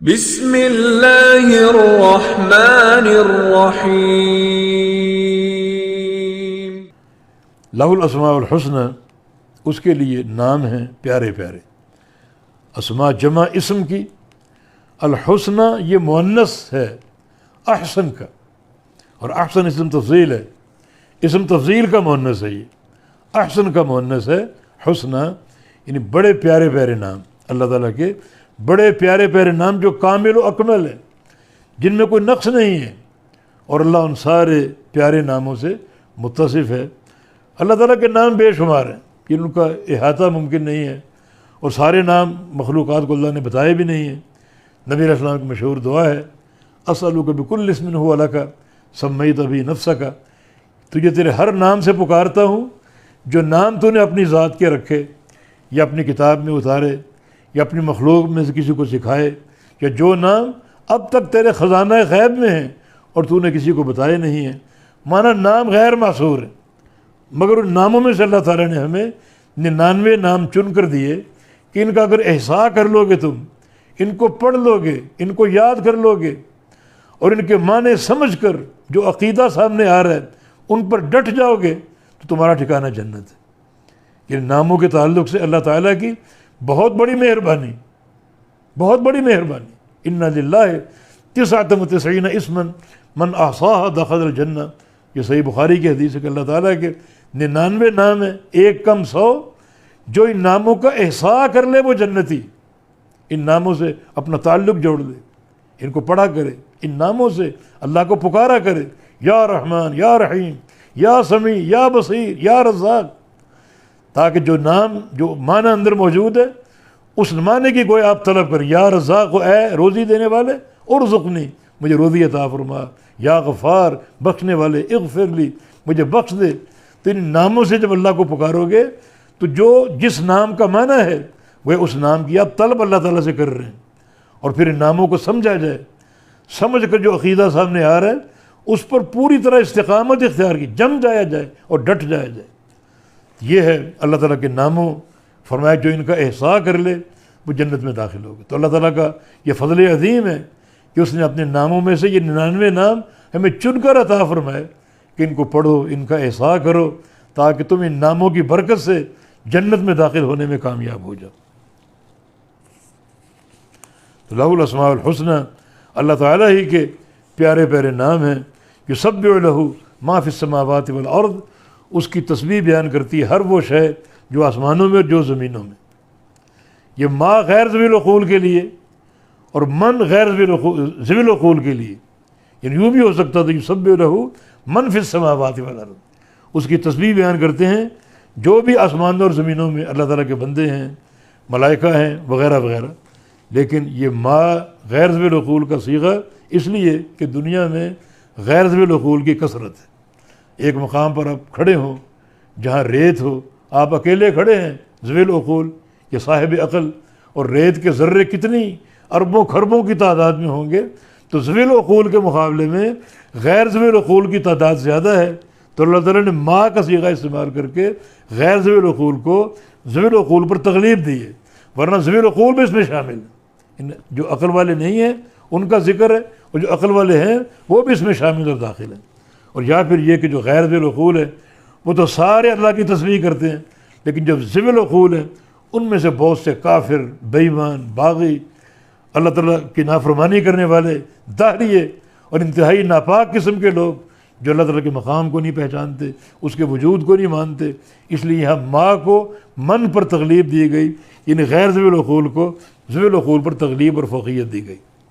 بسم اللہ الرحمن الرحیم۔ لہ الاسماء الحسنی، اس کے لیے نام ہیں پیارے پیارے۔ اسماء جمع اسم کی، الحسنی یہ مؤنث ہے احسن کا، اور احسن اسم تفضیل ہے، اسم تفضیل کا مؤنث ہے، یہ احسن کا مؤنث ہے حسنی، یعنی بڑے پیارے پیارے نام اللہ تعالیٰ کے، بڑے پیارے پیارے نام جو کامل و اکمل ہیں، جن میں کوئی نقص نہیں ہے، اور اللہ ان سارے پیارے ناموں سے متصف ہے۔ اللہ تعالیٰ کے نام بے شمار ہیں، ان کا احاطہ ممکن نہیں ہے، اور سارے نام مخلوقات کو اللہ نے بتائے بھی نہیں ہیں۔ نبی علیہ السلام کی مشہور دعا ہے، اسألک بکل اسم ھو لک سمیت بہ نفسک، تجھے تیرے ہر نام سے پکارتا ہوں جو نام تو نے اپنی ذات کے رکھے، یا اپنی کتاب میں اتارے، یا اپنی مخلوق میں سے کسی کو سکھائے، یا جو نام اب تک تیرے خزانہ غیب میں ہیں اور تو نے کسی کو بتائے نہیں ہیں۔ مانا نام غیر محصور ہے، مگر ان ناموں میں سے اللہ تعالیٰ نے ہمیں 99 نام چن کر دیے کہ ان کا اگر احصاء کر لو گے، تم ان کو پڑھ لو گے، ان کو یاد کر لو گے، اور ان کے معنی سمجھ کر جو عقیدہ سامنے آ رہا ہے ان پر ڈٹ جاؤ گے، تو تمہارا ٹھکانہ جنت ہے۔ یہ ناموں کے تعلق سے اللہ تعالیٰ کی بہت بڑی مہربانی، بہت بڑی مہربانی۔ ان للہ 99 اسما من احصاها دخل الجنہ، یہ صحیح بخاری کی حدیث ہے کہ اللہ تعالیٰ کے 99 نام ہیں، ایک کم 100، جو ان ناموں کا احصاء کر لے وہ جنتی، ان ناموں سے اپنا تعلق جوڑ لے، ان کو پڑھا کرے، ان ناموں سے اللہ کو پکارا کرے، یا رحمان، یا رحیم، یا سمیع، یا بصیر، یا رزاق، تاکہ جو نام جو معنی اندر موجود ہے اس معنی کی گویا آپ طلب کریں۔ یا رزاق، اے روزی دینے والے، ارزقنی، مجھے روزی عطا فرما، یا غفار، بخشنے والے، اغفر لی، مجھے بخش دے۔ تو ان ناموں سے جب اللہ کو پکارو گے تو جو جس نام کا معنی ہے وہ اس نام کی آپ طلب اللہ تعالیٰ سے کر رہے ہیں، اور پھر ان ناموں کو سمجھا جائے، سمجھ کر جو عقیدہ سامنے آ رہا ہے اس پر پوری طرح استقامت اختیار کی، جم جایا جائے اور ڈٹ جایا جائے۔ یہ ہے اللہ تعالیٰ کے ناموں، فرمایا جو ان کا احصاء کر لے وہ جنت میں داخل ہوگا۔ تو اللہ تعالیٰ کا یہ فضل عظیم ہے کہ اس نے اپنے ناموں میں سے یہ 99 نام ہمیں چن کر عطا فرمائے کہ ان کو پڑھو، ان کا احصاء کرو، تاکہ تم ان ناموں کی برکت سے جنت میں داخل ہونے میں کامیاب ہو جاؤ۔ تو لہ الاسماء الحسنی، اللہ تعالیٰ ہی کے پیارے پیارے نام ہیں، یسبح لہ ما فی السماوات والارض، اس کی تسبیح بیان کرتی ہے ہر وہ شے جو آسمانوں میں اور جو زمینوں میں۔ یہ ما غیر ذوی العقول کے لیے اور من غیر ذوی العقول کے لیے، یعنی یوں بھی ہو سکتا تھا یسبح لہ من فی السماوات والارض، اس کی تسبیح بیان کرتے ہیں جو بھی آسمانوں اور زمینوں میں اللہ تعالیٰ کے بندے ہیں، ملائکہ ہیں وغیرہ وغیرہ۔ لیکن یہ ما غیر ذوی العقول کا صیغہ اس لیے کہ دنیا میں غیر ذوی العقول کی کثرت ہے۔ ایک مقام پر آپ کھڑے ہوں جہاں ریت ہو، آپ اکیلے کھڑے ہیں ذوی العقول یا صاحب عقل، اور ریت کے ذرے کتنی اربوں خربوں کی تعداد میں ہوں گے، تو ذوی العقول کے مقابلے میں غیر ذوی العقول کی تعداد زیادہ ہے۔ تو اللہ تعالیٰ نے ما کا صیغہ استعمال کر کے غیر ذوی العقول کو ذوی العقول پر تغلیب دی ہے، ورنہ ذوی العقول بھی اس میں شامل ہے۔ جو عقل والے نہیں ہیں ان کا ذکر ہے، اور جو عقل والے ہیں وہ بھی اس میں شامل اور داخل ہیں۔ اور یا پھر یہ کہ جو غیر ذوی العقول ہے وہ تو سارے اللہ کی تسبیح کرتے ہیں، لیکن جو ذوی العقول ہیں ان میں سے بہت سے کافر، بے ایمان، باغی، اللہ تعالیٰ کی نافرمانی کرنے والے، داہریے اور انتہائی ناپاک قسم کے لوگ جو اللہ تعالیٰ کے مقام کو نہیں پہچانتے، اس کے وجود کو نہیں مانتے۔ اس لیے یہاں ما کو من پر تغلیب دی گئی، یعنی غیر ذوی العقول کو ذوی العقول پر تغلیب اور فوقیت دی گئی۔